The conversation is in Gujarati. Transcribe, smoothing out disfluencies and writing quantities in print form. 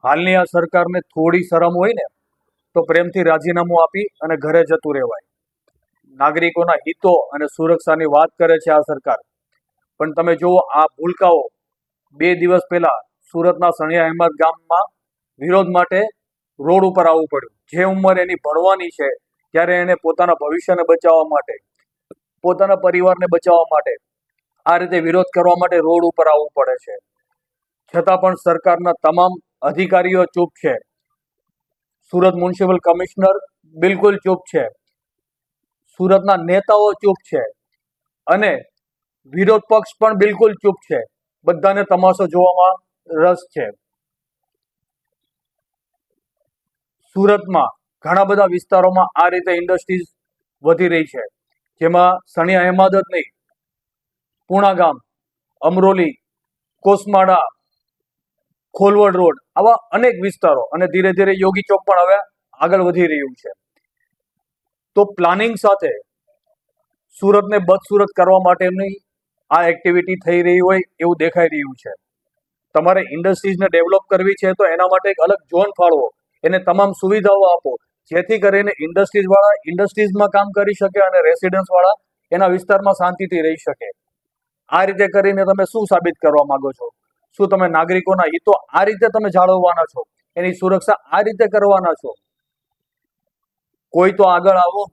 હાલની આ સરકારને થોડી શરમ હોય ને તો પ્રેમથી રાજીનામું આપી અને ઘરે જતું રહેવાય. નાગરિકોના હિતો અને સુરક્ષાની વાત કરે છે આ સરકાર, પણ તમે જુઓ આ ભૂલકાઓ 2 દિવસ પહેલા સુરતના સણિયા અહેમદ ગામમાં વિરોધ માટે રોડ ઉપર આવવું પડ્યું. જે ઉંમર એની ભણવાની છે ત્યારે એને પોતાના ભવિષ્યને બચાવવા માટે, પોતાના પરિવારને બચાવવા માટે આ રીતે વિરોધ કરવા માટે રોડ ઉપર આવવું પડે છે. છતાં પણ સરકારના તમામ અધિકારીઓ ચૂપ છે. સુરત મ્યુનિસિપલ કમિશનર બિલકુલ ચૂપ છે, સુરતના નેતાઓ ચૂપ છે અને વિરોધ પક્ષ પણ બિલકુલ ચૂપ છે. બધાને તમાશો જોવામાં રસ છે. સુરતમાં ઘણા બધા વિસ્તારોમાં આ રીતે ઇન્ડસ્ટ્રીઝ વધી રહી છે, જેમાં સણિયા અહેમદ જ નહીં, પૂણાગામ, અમરોલી, કોસમાડા, ખોલવડ રોડ, આવા અનેક વિસ્તારો અને ધીરે ધીરે યોગી ચોક પણ હવે આગળ વધી રહ્યું છે. તો પ્લાનિંગ સાથે સુરતને બદસુરત કરવા માટેની આ એક્ટિવિટી થઈ રહી હોય એવું દેખાઈ રહ્યું છે. તમારે ઇન્ડસ્ટ્રીઝને ડેવલપ કરવી છે તો એના માટે એક અલગ ઝોન ફાળવો, એને તમામ સુવિધાઓ આપો, જેથી કરીને ઇન્ડસ્ટ્રીઝ વાળા ઇન્ડસ્ટ્રીઝમાં કામ કરી શકે અને રેસિડન્સ વાળા એના વિસ્તારમાં શાંતિથી રહી શકે. આ રીતે કરીને તમે શું સાબિત કરવા માંગો છો? શું તમે નાગરિકોના હિતો આ રીતે તમે જાળવવાના છો? એની સુરક્ષા આ રીતે કરવાના છો? કોઈ તો આગળ આવો.